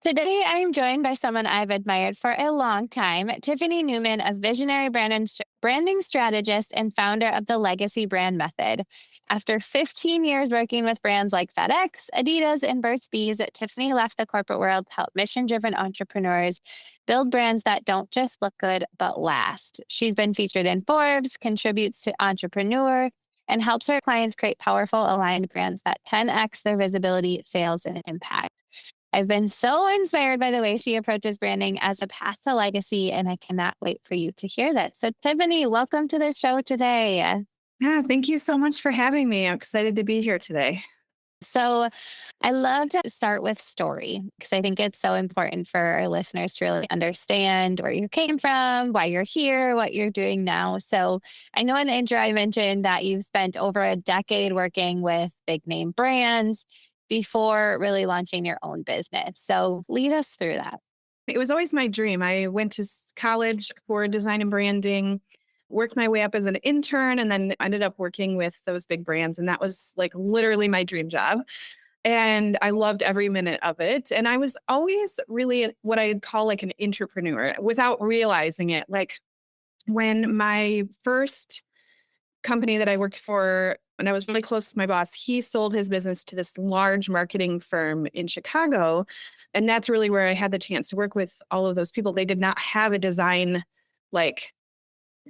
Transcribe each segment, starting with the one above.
Today, I am joined by someone I've admired for a long time, Tiffany Neuman, a visionary branding strategist and founder of the Legacy Brand Method. After 15 years working with brands like FedEx, Adidas, and Burt's Bees, Tiffany left the corporate world to help mission driven entrepreneurs build brands that don't just look good, but last. She's been featured in Forbes, contributes to Entrepreneur, and helps her clients create powerful, aligned brands that 10x their visibility, sales, and impact. I've been so inspired by the way she approaches branding as a path to legacy, and I cannot wait for you to hear that. So, Tiffany, welcome to the show today. Yeah, thank you so much for having me. I'm excited to be here today. So, I love to start with story because I think it's so important for our listeners to really understand where you came from, why you're here, what you're doing now. So, I know in the intro I mentioned that you've spent over a decade working with big name brands before really launching your own business. So, lead us through that. It was always my dream. I went to college for design and branding, worked my way up as an intern, and then ended up working with those big brands. And that was like literally my dream job. And I loved every minute of it. And I was always really what I'd call like an entrepreneur without realizing it. Like when my first company that I worked for, and I was really close with my boss, he sold his business to this large marketing firm in Chicago. And that's really where I had the chance to work with all of those people. They did not have a design like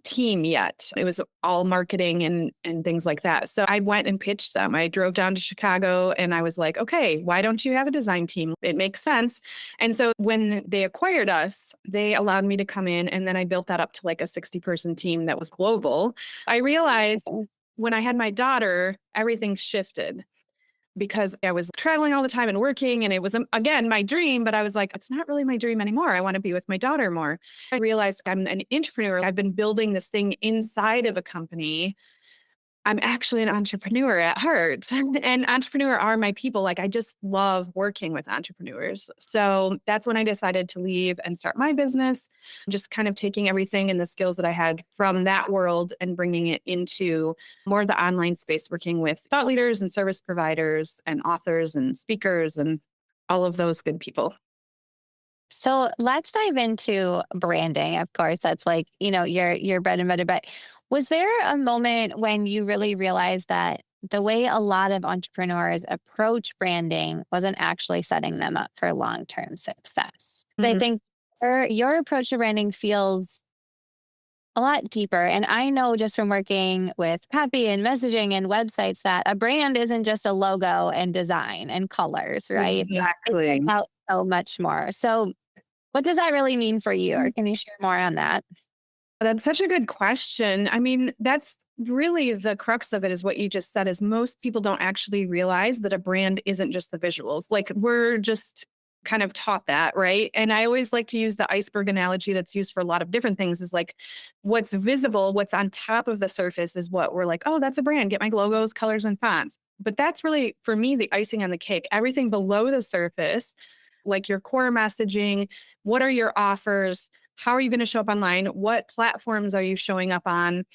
team yet. It was all marketing and things like that. So I went and pitched them. I drove down to Chicago and I was like, okay, why don't you have a design team? It makes sense. And so when they acquired us, they allowed me to come in and then I built that up to like a 60-person team that was global. I realized when I had my daughter, everything shifted because I was traveling all the time and working. And it was, again, my dream, but I was like, it's not really my dream anymore. I want to be with my daughter more. I realized I'm an entrepreneur. I've been building this thing inside of a company. I'm actually an entrepreneur at heart, and entrepreneur are my people. Like, I just love working with entrepreneurs. So that's when I decided to leave and start my business, just kind of taking everything and the skills that I had from that world and bringing it into more of the online space, working with thought leaders and service providers and authors and speakers and all of those good people. So let's dive into branding. Of course, that's like, your bread and butter. But was there a moment when you really realized that the way a lot of entrepreneurs approach branding wasn't actually setting them up for long-term success? I Mhm. think your approach to branding feels a lot deeper. And I know just from working with copy and messaging and websites that a brand isn't just a logo and design and colors, right? It's Exactly. about so much more. So what does that really mean for you? Or can you share more on that? That's such a good question. I mean, that's really the crux of it is what you just said is most people don't actually realize that a brand isn't just the visuals. Like we're just kind of taught that, right? And I always like to use the iceberg analogy that's used for a lot of different things is like what's visible, what's on top of the surface is what we're like, oh, that's a brand, get my logos, colors, and fonts. But that's really, for me, the icing on the cake. Everything below the surface, like your core messaging, what are your offers? How are you going to show up online? What platforms are you showing up on?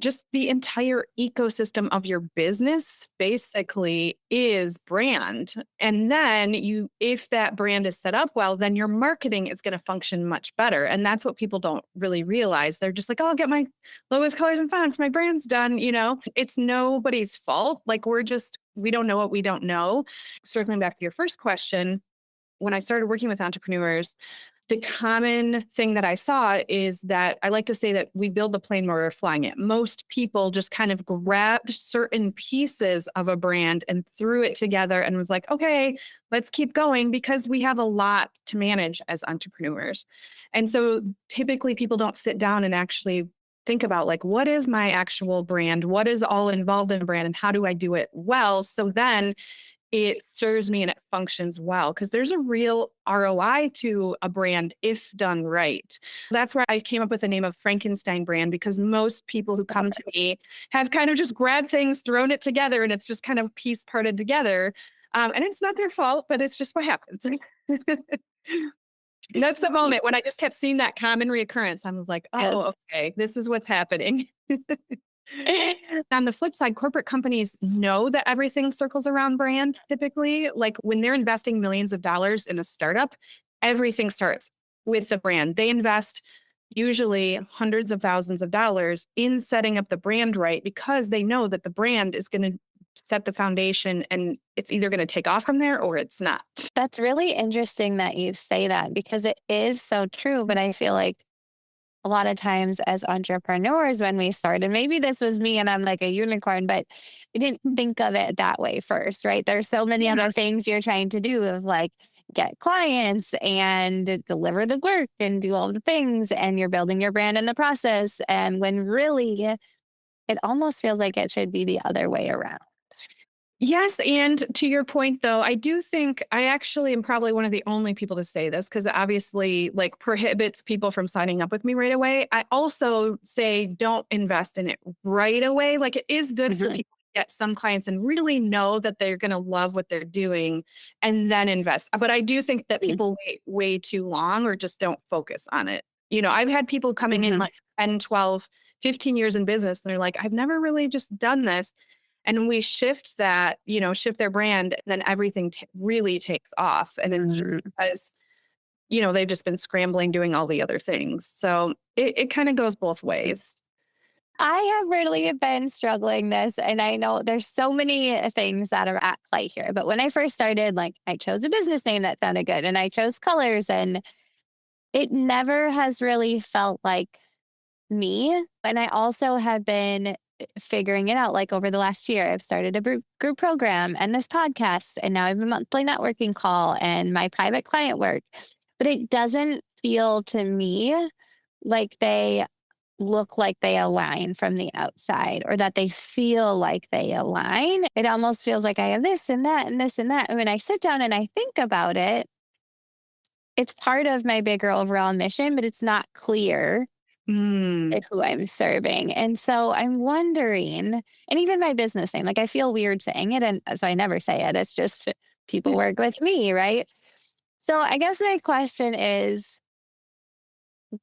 Just the entire ecosystem of your business basically is brand. And then if that brand is set up well, then your marketing is going to function much better. And that's what people don't really realize. They're just like, oh, I'll get my logos, colors, and fonts. My brand's done. It's nobody's fault. Like we don't know what we don't know. Circling back to your first question, when I started working with entrepreneurs, the common thing that I saw is that I like to say that we build the plane where we're flying it. Most people just kind of grabbed certain pieces of a brand and threw it together and was like, okay, let's keep going because we have a lot to manage as entrepreneurs. And so typically people don't sit down and actually think about like, what is my actual brand? What is all involved in a brand and how do I do it well? So then it serves me and it functions well because there's a real ROI to a brand if done right. That's where I came up with the name of Frankenstein Brand because most people who come to me have kind of just grabbed things, thrown it together, and it's just kind of piece parted together. And it's not their fault, but it's just what happens. And that's the moment when I just kept seeing that common reoccurrence. I was like, Yes. oh, okay, this is what's happening. On the flip side, corporate companies know that everything circles around brand typically. Like when they're investing millions of dollars in a startup, everything starts with the brand. They invest usually hundreds of thousands of dollars in setting up the brand right because they know that the brand is going to set the foundation and it's either going to take off from there or it's not. That's really interesting that you say that because it is so true. But I feel like a lot of times as entrepreneurs, when we started, maybe this was me and I'm like a unicorn, but I didn't think of it that way first, right? There's so many Yeah. other things you're trying to do of like get clients and deliver the work and do all the things, and you're building your brand in the process. And when really it almost feels like it should be the other way around. Yes, and to your point though, I do think I actually am probably one of the only people to say this because obviously like prohibits people from signing up with me right away. I also say don't invest in it right away. Like it is good for Mhm. people to get some clients and really know that they're going to love what they're doing and then invest. But I do think that people wait way too long or just don't focus on it. I've had people coming in Mhm. like 10, 12, 15 years in business and they're like, I've never really just done this. And we shift that, shift their brand, then everything really takes off. And it's just Mhm. because, they've just been scrambling doing all the other things. So it kind of goes both ways. I have really been struggling this, and I know there's so many things that are at play here. But when I first started, like I chose a business name that sounded good and I chose colors, and it never has really felt like me. And I also have been figuring it out like over the last year. I've started a group program and this podcast, and now I have a monthly networking call and my private client work. But it doesn't feel to me like they look like they align from the outside or that they feel like they align. It almost feels like I have this and that and this and that. And when I sit down and I think about it, it's part of my bigger overall mission, but it's not clear Mm, like who I'm serving. And so I'm wondering, and even my business name, like I feel weird saying it. And so I never say it. It's just people work with me, right? So I guess my question is,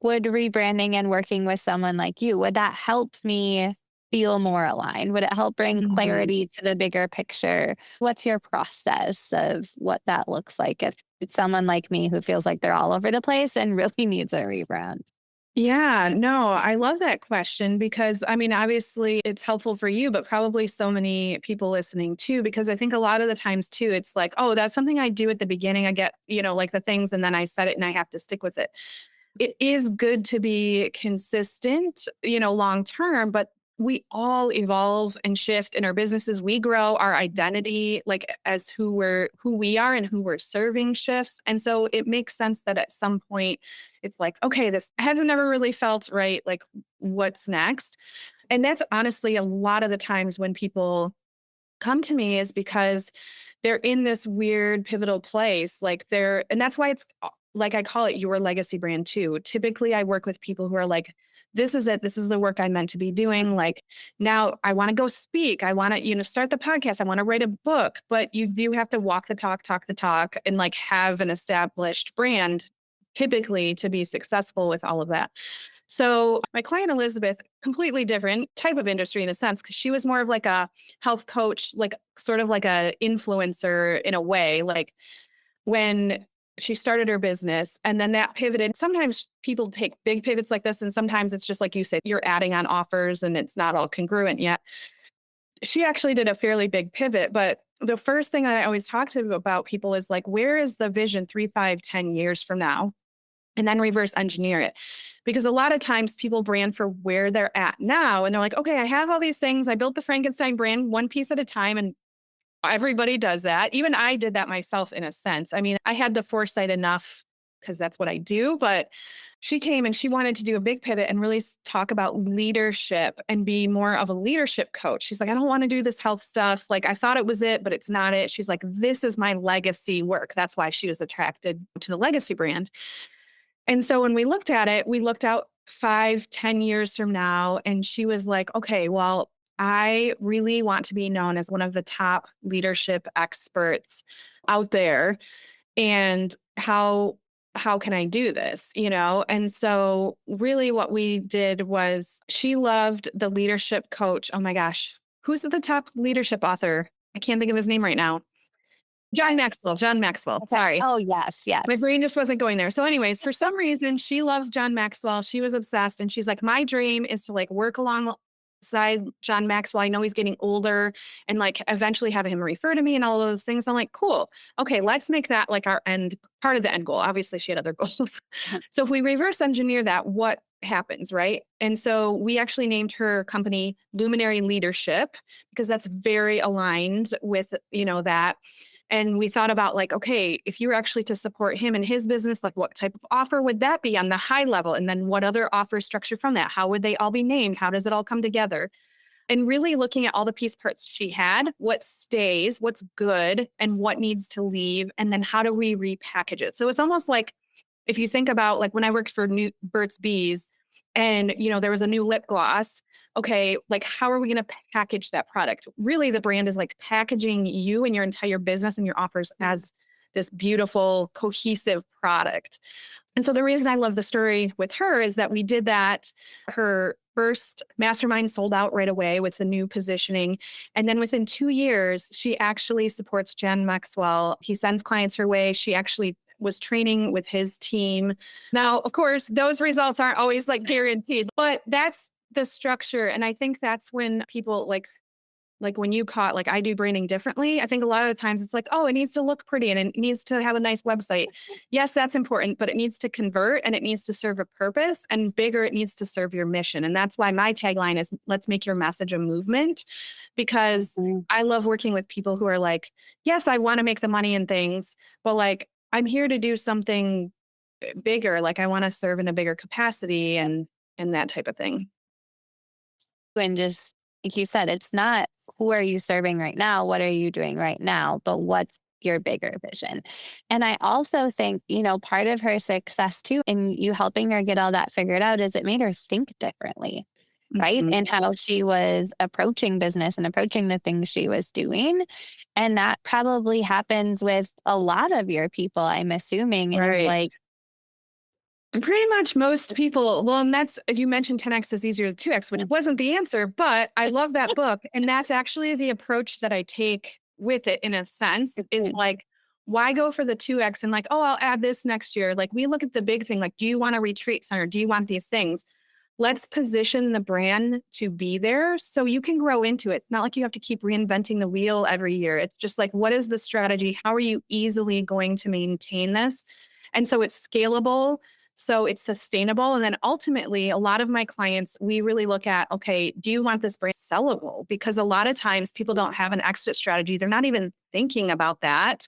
would rebranding and working with someone like you, would that help me feel more aligned? Would it help bring mhm. clarity to the bigger picture? What's your process of what that looks like if it's someone like me who feels like they're all over the place and really needs a rebrand? Yeah, no, I love that question because I mean, obviously it's helpful for you, but probably so many people listening too, because I think a lot of the times too, it's like, oh, that's something I do at the beginning. I get, like the things and then I set it and I have to stick with it. It is good to be consistent, long term, but we all evolve and shift in our businesses. We grow our identity like as who we are and who we're serving shifts. And so it makes sense that at some point it's like, okay, this hasn't never really felt right. Like what's next? And that's honestly a lot of the times when people come to me is because they're in this weird pivotal place. And that's why it's like I call it your legacy brand too. Typically, I work with people who are like, this is it. This is the work I'm meant to be doing. Like now I want to go speak. I want to, start the podcast. I want to write a book, but you do have to walk talk the talk, and like have an established brand typically to be successful with all of that. So my client Elizabeth, completely different type of industry in a sense, because she was more of like a health coach, like sort of like a influencer in a way. Like when she started her business and then that pivoted. Sometimes people take big pivots like this, and sometimes it's just like you said, you're adding on offers and it's not all congruent yet. She actually did a fairly big pivot, but the first thing I always talk to about people is like, where is the vision 3, 5, 10 years from now? And then reverse engineer it. Because a lot of times people brand for where they're at now. And they're like, okay, I have all these things. I built the Frankenstein brand one piece at a time. And everybody does that. Even I did that myself in a sense. I mean, I had the foresight enough because that's what I do. But she came and she wanted to do a big pivot and really talk about leadership and be more of a leadership coach. She's like, I don't want to do this health stuff. Like, I thought it was it, but it's not it. She's like, this is my legacy work. That's why she was attracted to the legacy brand. And so when we looked at it, we looked out 5, 10 years from now, and she was like, okay, well, I really want to be known as one of the top leadership experts out there. And how can I do this? And so really what we did was she loved the leadership coach. Oh my gosh. Who's the top leadership author? I can't think of his name right now. John Maxwell, John Maxwell. Okay. Sorry. Oh, yes, My yes. brain just wasn't going there. So, anyways, for some reason, she loves John Maxwell. She was obsessed. And she's like, my dream is to like work alongside John Maxwell. I know he's getting older and like eventually have him refer to me and all those things. I'm like, cool. Okay, let's make that like our end part of the end goal. Obviously, she had other goals. So if we reverse engineer that, what happens, right? And so we actually named her company Luminary Leadership because that's very aligned with, that. And we thought about like, okay, if you were actually to support him in his business, like what type of offer would that be on the high level? And then what other offer structure from that? How would they all be named? How does it all come together? And really looking at all the piece parts she had, what stays, what's good, and what needs to leave, and then how do we repackage it? So it's almost like if you think about like when I worked for New Burt's Bees and there was a new lip gloss, okay, like how are we going to package that product? Really the brand is like packaging you and your entire business and your offers as this beautiful cohesive product. And so the reason I love the story with her is that we did that. Her first mastermind sold out right away with the new positioning. And then within 2 years, she actually supports Jen Maxwell. He sends clients her way. She actually was training with his team. Now, of course, those results aren't always like guaranteed, but that's the structure. And I think that's when people like when you caught, like I do branding differently. I think a lot of the times it's like, oh, it needs to look pretty and it needs to have a nice website. Yes, that's important, but it needs to convert and it needs to serve a purpose and bigger, it needs to serve your mission. And that's why my tagline is let's make your message a movement because Mhm. I love working with people who are like, yes, I want to make the money and things, but like I'm here to do something bigger. Like I want to serve in a bigger capacity and that type of thing. And just like you said, it's not who are you serving right now? What are you doing right now? But what's your bigger vision? And I also think, part of her success too, in you helping her get all that figured out, is it made her think differently, right? Mhm. And how she was approaching business and approaching the things she was doing. And that probably happens with a lot of your people, I'm assuming, is Right. like, Pretty much most people. Well, and that's you mentioned 10x is easier than 2x, which wasn't the answer, but I love that book. And that's actually the approach that I take with it in a sense is like, why go for the 2x and like, oh, I'll add this next year? Like we look at the big thing, like, do you want a retreat center? Do you want these things? Let's position the brand to be there so you can grow into it. It's not like you have to keep reinventing the wheel every year. It's just like, what is the strategy? How are you easily going to maintain this? And so it's scalable. So it's sustainable. And then ultimately, a lot of my clients, we really look at, okay, do you want this brand sellable? Because a lot of times people don't have an exit strategy. They're not even thinking about that.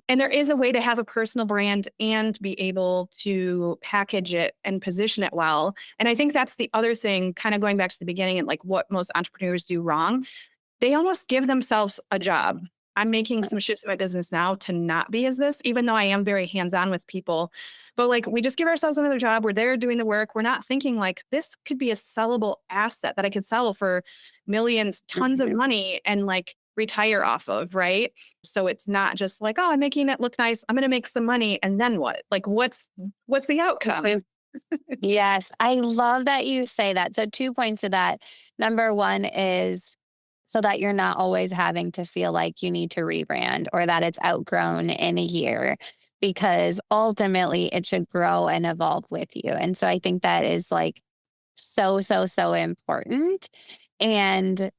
And there is a way to have a personal brand and be able to package it and position it well. And I think that's the other thing, kind of going back to the beginning and like what most entrepreneurs do wrong. They almost give themselves a job. I'm making some shifts in my business now to not be as this, even though I am very hands on with people. But like we just give ourselves another job. We're there doing the work. We're not thinking like this could be a sellable asset that I could sell for millions, tons of money and like retire off of. Right. So it's not just like, oh, I'm making it look nice. I'm going to make some money. And then what? Like what's the outcome? yes, I love that you say that. So, 2 points to that. Number one is so that you're not always having to feel like you need to rebrand or that it's outgrown in a year, because ultimately it should grow and evolve with you. And so, I think that is like so, so, so important. And,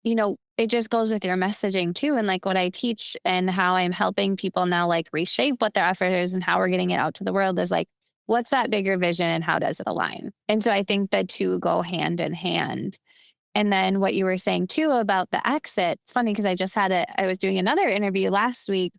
it just goes with your messaging too. And like what I teach and how I'm helping people now, like reshape what their effort is and how we're getting it out to the world is like, what's that bigger vision and how does it align? And so I think the two go hand in hand. And then what you were saying too about the exit, it's funny because I was doing another interview last week,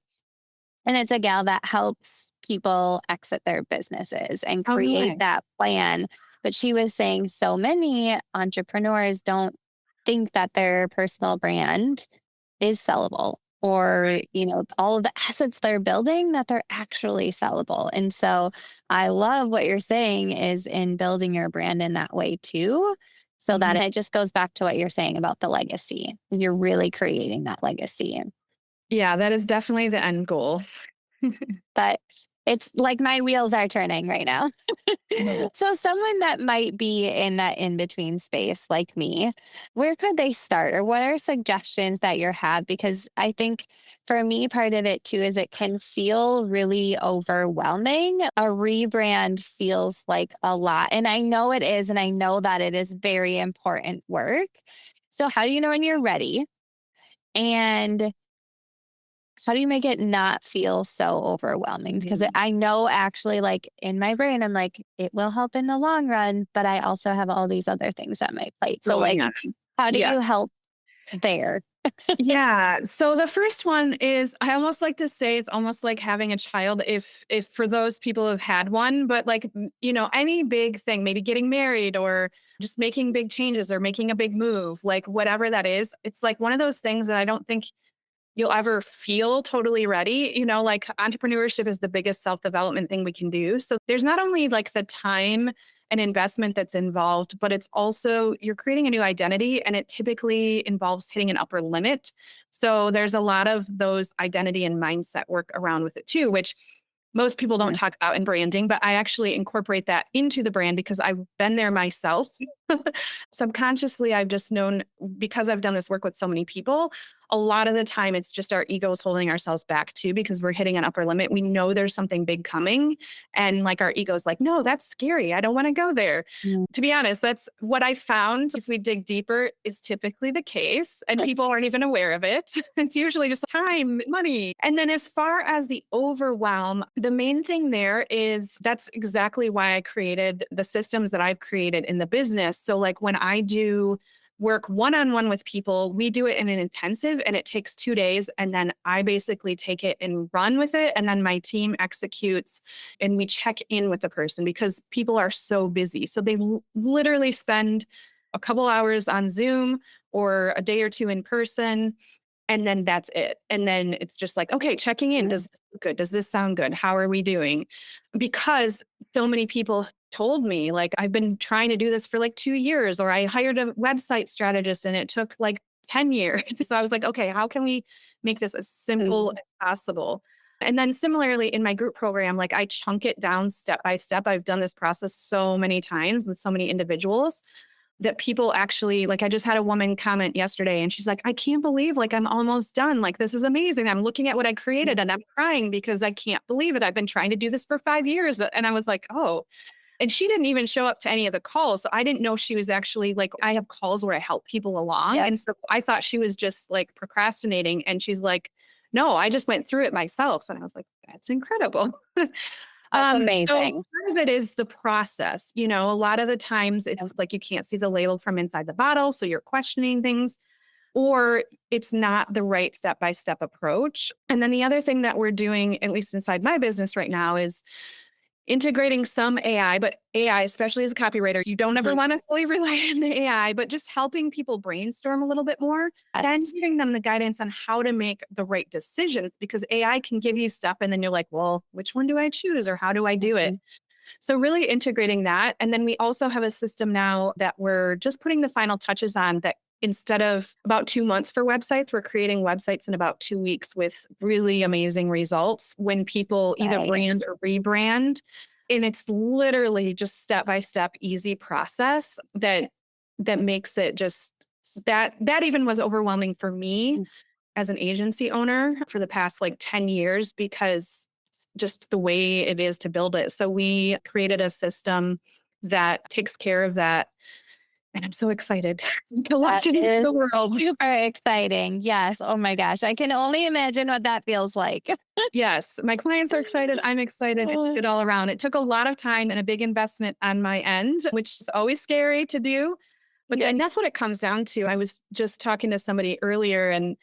and it's a gal that helps people exit their businesses and Oh, no create way. that plan. But she was saying so many entrepreneurs don't think that their personal brand is sellable, or, Right. all of the assets they're building that they're actually sellable. And so I love what you're saying is in building your brand in that way too. So that Mhm. it just goes back to what you're saying about the legacy. You're really creating that legacy. Yeah, that is definitely the end goal. That It's like my wheels are turning right now. So, someone that might be in that in between space like me, where could they start? Or what are suggestions that you have? Because I think for me, part of it too is it can feel really overwhelming. A rebrand feels like a lot. And I know it is. And I know that it is very important work. So, how do you know when you're ready? And how do you make it not feel so overwhelming? Because I know actually, like in my brain, I'm like, it will help in the long run, but I also have all these other things on my plate. So, Going like, on. how do Yeah. you help there? Yeah. So the first one is I almost like to say it's almost like having a child if for those people who've had one, but like any big thing, maybe getting married or just making big changes or making a big move, like whatever that is, it's like one of those things that I don't think you'll ever feel totally ready. Like entrepreneurship is the biggest self development thing we can do. So there's not only like the time and investment that's involved, but it's also you're creating a new identity and it typically involves hitting an upper limit. So there's a lot of those identity and mindset work around with it too, which most people don't Mhm. talk about in branding, but I actually incorporate that into the brand because I've been there myself. Subconsciously, I've just known because I've done this work with so many people, a lot of the time it's just our egos holding ourselves back too because we're hitting an upper limit. We know there's something big coming. And like our ego's like, no, that's scary. I don't want to go there. Mm. To be honest, that's what I found. If we dig deeper, is typically the case, and people aren't even aware of it. It's usually just time, money. And then, as far as the overwhelm, the main thing there is that's exactly why I created the systems that I've created in the business. So, like when I do work one on one with people, we do it in an intensive and it takes 2 days. And then I basically take it and run with it. And then my team executes and we check in with the person because people are so busy. So they literally spend a couple hours on Zoom or a day or two in person. And then that's it. And then it's just like, okay, checking in. Does this look good? Does this sound good? How are we doing? Because so many people told me, like, I've been trying to do this for like 2 years, or I hired a website strategist and it took like 10 years. So I was like, okay, how can we make this as simple as possible? And then similarly in my group program, like I chunk it down step by step. I've done this process so many times with so many individuals that people actually like I just had a woman comment yesterday and she's like, I can't believe like I'm almost done. Like this is amazing. I'm looking at what I created and I'm crying because I can't believe it. I've been trying to do this for 5 years. And I was like, oh. And she didn't even show up to any of the calls. So I didn't know she was actually like, I have calls where I help people along. Yep. And so I thought she was just like procrastinating. And she's like, no, I just went through it myself. And I was like, that's incredible. That's So amazing. part of it is the process. A lot of the times Yep. it's like you can't see the label from inside the bottle. So you're questioning things, or it's not the right step by step approach. And then the other thing that we're doing, at least inside my business right now, is integrating some AI, but AI, especially as a copywriter, you don't ever Mhm. want to fully rely on the AI, but just helping people brainstorm a little bit more, then Yes. giving them the guidance on how to make the right decisions because AI can give you stuff and then you're like, well, which one do I choose or how do I do it? Mhm. So really integrating that. And then we also have a system now that we're just putting the final touches on that instead of about 2 months for websites, we're creating websites in about 2 weeks with really amazing results when people either Nice. brand or rebrand. And it's literally just step by step, easy process that makes it just that even was overwhelming for me Mm. as an agency owner for the past like 10 years because just the way it is to build it. So we created a system that takes care of that. And I'm so excited to That launch it into is the world. super exciting. Yes. Oh my gosh. I can only imagine what that feels like. Yes, my clients are excited. I'm excited. It's good all around. It took a lot of time and a big investment on my end, which is always scary to do. But Yeah. then that's what it comes down to. I was just talking to somebody earlier and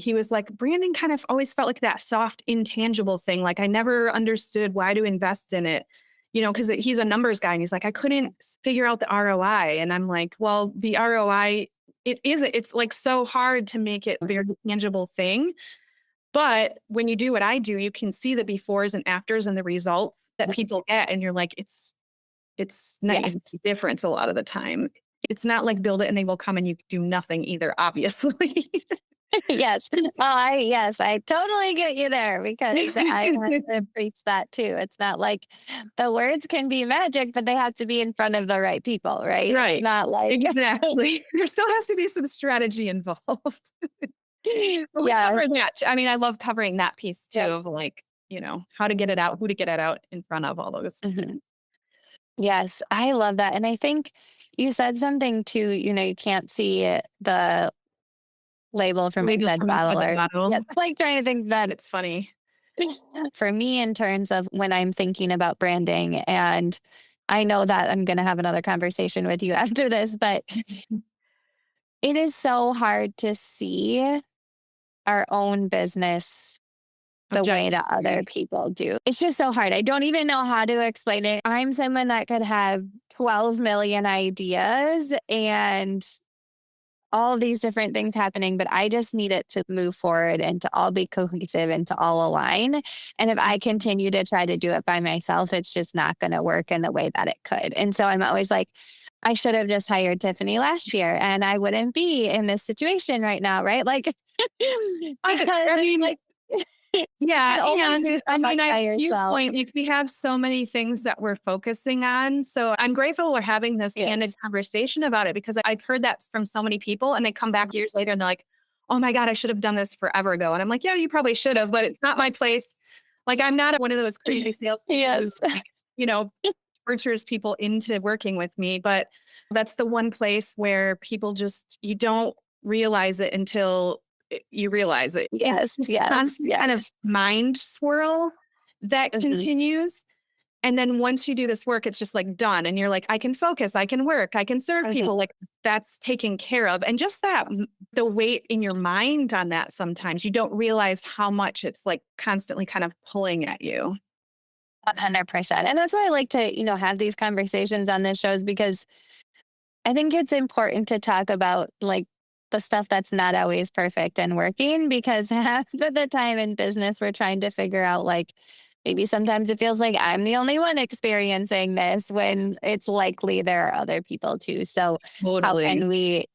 he was like, branding kind of always felt like that soft, intangible thing. Like I never understood why to invest in it, because he's a numbers guy and he's like, I couldn't figure out the ROI. And I'm like, well, the ROI, it's like so hard to make it a very tangible thing. But when you do what I do, you can see the befores and afters and the results that people get. And you're like, it's not Yes. even a difference a lot of the time. It's not like build it and they will come and you do nothing either, obviously. Yes. I totally get you there because I have to preach that too. It's not like the words can be magic, but they have to be in front of the right people, right? It's Right. not like Exactly. There still has to be some strategy involved. But we yes. cover that. I mean, I love covering that piece too Yep. of like, how to get it out, who to get it out in front of, all those. Mhm. Yes, I love that. And I think you said something too, you can't see the label from Label inside the from bottle inside the or yes, bottle. like trying to think that It's funny. for me in terms of when I'm thinking about branding. And I know that I'm going to have another conversation with you after this, but it is so hard to see our own business the way that other Objectively. people do. It's just so hard. I don't even know how to explain it. I'm someone that could have 12 million ideas and all of these different things happening, but I just need it to move forward and to all be cohesive and to all align. And if I continue to try to do it by myself, it's just not going to work in the way that it could. And so I'm always like, I should have just hired Tiffany last year and I wouldn't be in this situation right now, right? Like, because I it's mean, like, you yeah, can only and do I so much mean, by to your yourself. point, like we have so many things that we're focusing on. So I'm grateful we're having this candid Yes. conversation about it because I've heard that from so many people and they come back years later and they're like, oh my God, I should have done this forever ago. And I'm like, yeah, you probably should have, but it's not my place. Like I'm not one of those crazy salespeople who Yes. like, you know, tortures people into working with me. But that's the one place where people just, you don't realize it until you realize it. It's Yes. this Yes. constant kind of Yes. mind swirl that Mhm. continues. And then once you do this work, it's just like done. And you're like, I can focus, I can work, I can serve Mhm. people. Like that's taken care of. And just that, the weight in your mind on that sometimes you don't realize how much it's like constantly kind of pulling at you. 100%. And that's why I like to, have these conversations on this shows because I think it's important to talk about like the stuff that's not always perfect and working because half of the time in business, we're trying to figure out like maybe sometimes it feels like I'm the only one experiencing this when it's likely there are other people too. So, how Totally. can we,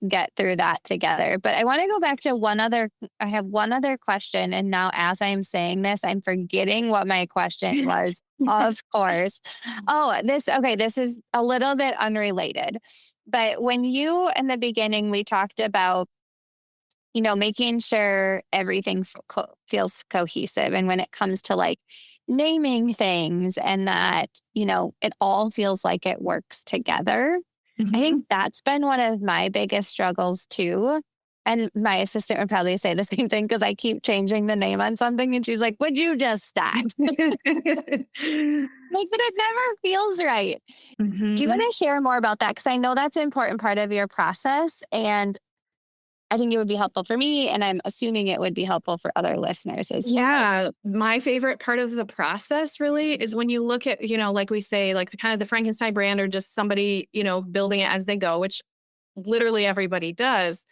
get through that together? But I want to go back to I have one other question. And now, as I'm saying this, I'm forgetting what my question was. Of course. Oh, okay, this is a little bit unrelated. But when you, in the beginning, we talked about, making sure everything feels cohesive. And when it comes to like naming things and that, it all feels like it works together. I Mhm. think that's been one of my biggest struggles too. And my assistant would probably say the same thing because I keep changing the name on something. And she's like, would you just stop? Like, but it never feels right. Do you want Mhm. to share more about that? Because I know that's an important part of your process. And I think it would be helpful for me. And I'm assuming it would be helpful for other listeners as well. Yeah, my favorite part of the process really is when you look at, like we say, like the kind of the Frankenstein brand or just somebody, building it as they go, which literally everybody does.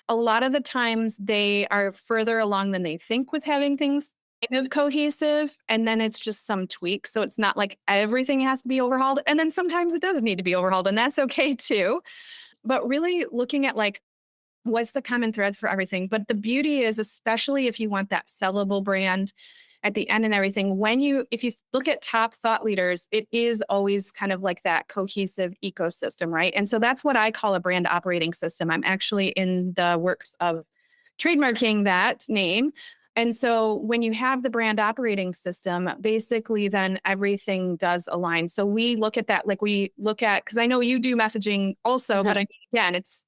A lot of the times they are further along than they think with having things kind of cohesive. And then it's just some tweaks. So it's not like everything has to be overhauled. And then sometimes it does need to be overhauled, and that's okay too. But really looking at like, what's the common thread for everything? But the beauty is, especially if you want that sellable brand at the end and everything, if you look at top thought leaders, it is always kind of like that cohesive ecosystem, right? And so that's what I call a brand operating system. I'm actually in the works of trademarking that name. And so when you have the brand operating system, basically then everything does align. So we look at that, like we look at, because I know you do messaging also, but Mhm. again, it's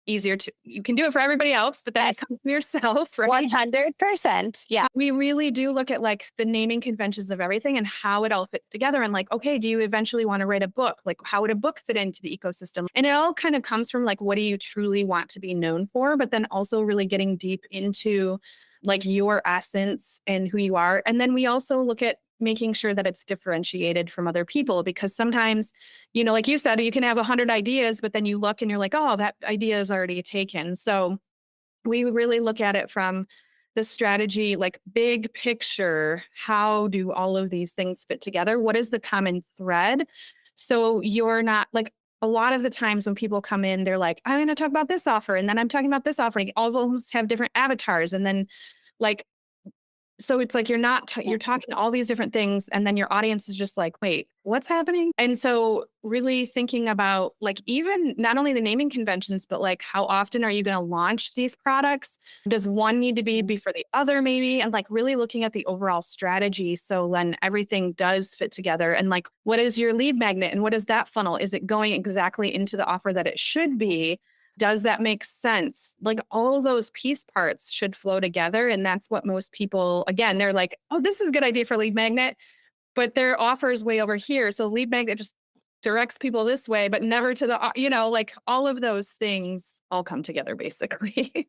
easier to, you can do it for everybody else, but then it Yes, comes to yourself, right? 100%. Yeah. We really do look at like the naming conventions of everything and how it all fits together. And like, okay, do you eventually want to write a book? Like, how would a book fit into the ecosystem? And it all kind of comes from like, what do you truly want to be known for? But then also really getting deep into like your essence and who you are. And then we also look at making sure that it's differentiated from other people because sometimes, like you said, you can have 100 ideas, but then you look and you're like, oh, that idea is already taken. So we really look at it from the strategy, like big picture. How do all of these things fit together? What is the common thread? So you're not like, a lot of the times when people come in, they're like, I'm going to talk about this offer. And then I'm talking about this offer. And all of them have different avatars. And then like, so it's like you're talking all these different things, and then your audience is just like, wait, what's happening? And so really thinking about like even not only the naming conventions, but like how often are you going to launch these products? Does one need to be before the other maybe? And like really looking at the overall strategy. So when everything does fit together, and like what is your lead magnet and what is that funnel? Is it going exactly into the offer that it should be? Does that make sense? Like all of those piece parts should flow together. And that's what most people, again, they're like, oh, this is a good idea for lead magnet, but their offer is way over here. So lead magnet just directs people this way, but never to the, like all of those things all come together basically.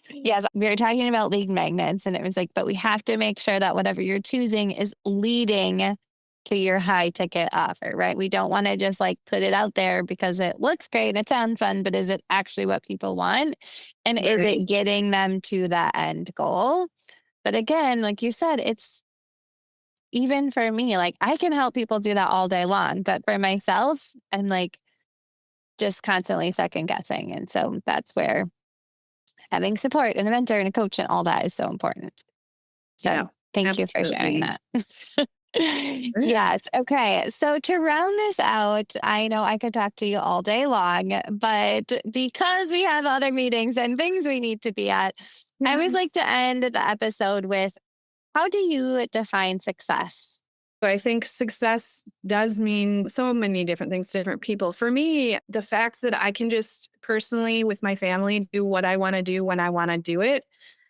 Yes, we were talking about lead magnets, and it was like, but we have to make sure that whatever you're choosing is leading to your high ticket offer, right? We don't want to just like put it out there because it looks great and it sounds fun, but is it actually what people want? And is Right. it getting them to that end goal? But again, like you said, it's even for me, like I can help people do that all day long, but for myself, I'm like just constantly second guessing. And so that's where having support and a mentor and a coach and all that is so important. Yeah, So thank you for sharing absolutely. that. Yes. Okay. So to round this out, I know I could talk to you all day long, but because we have other meetings and things we need to be at, I always like Yes. to end the episode with, how do you define success? I think success does mean so many different things to different people. For me, the fact that I can just personally with my family do what I want to do when I want to do it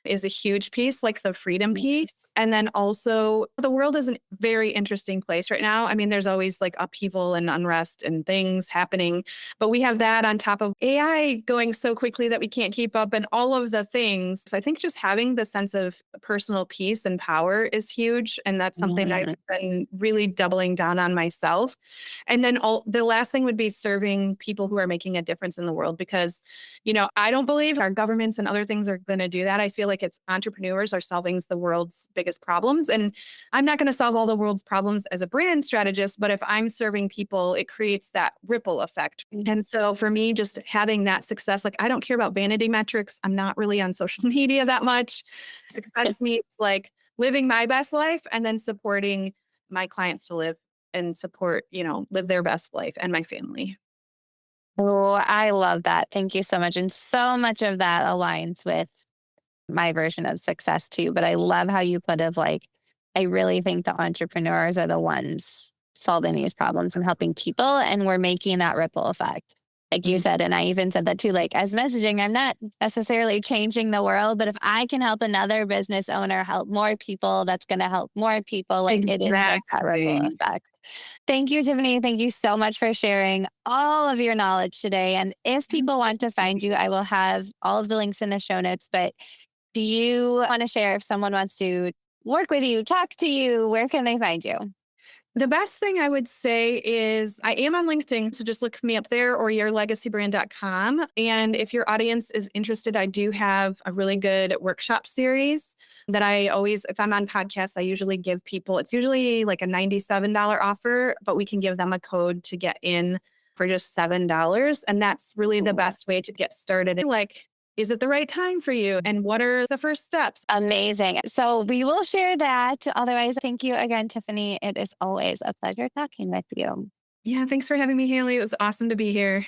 is a huge piece, like the freedom piece. And then also, the world is a very interesting place right now. I mean, there's always like upheaval and unrest and things happening, but we have that on top of AI going so quickly that we can't keep up and all of the things. So I think just having the sense of personal peace and power is huge. And that's something I've Mm, been really doubling down on myself. And then the last thing would be serving people who are making a difference in the world because I don't believe our governments and other things are going to do that. I feel like it's entrepreneurs are solving the world's biggest problems. And I'm not going to solve all the world's problems as a brand strategist, but if I'm serving people, it creates that ripple effect. And so for me, just having that success, like I don't care about vanity metrics. I'm not really on social media that much. Success means like living my best life and then supporting my clients to live and support, live their best life and my family. Oh, I love that. Thank you so much. And so much of that aligns with my version of success too. But I love how you put of like, I really think the entrepreneurs are the ones solving these problems and helping people. And we're making that ripple effect. Like you said, and I even said that too, like as messaging, I'm not necessarily changing the world, but if I can help another business owner help more people, that's going to help more people. Like it is just that ripple Exactly. effect. Thank you, Tiffany. Thank you so much for sharing all of your knowledge today. And if people want to find you, I will have all of the links in the show notes. But do you want to share if someone wants to work with you, talk to you, where can they find you? The best thing I would say is I am on LinkedIn, so just look me up there or yourlegacybrand.com. And if your audience is interested, I do have a really good workshop series that I always, if I'm on podcasts, I usually give people, it's usually like a $97 offer, but we can give them a code to get in for just $7. And that's really the best way to get started. Like, is it the right time for you? And what are the first steps? Amazing. So we will share that. Otherwise, thank you again, Tiffany. It is always a pleasure talking with you. Yeah, thanks for having me, Haley. It was awesome to be here.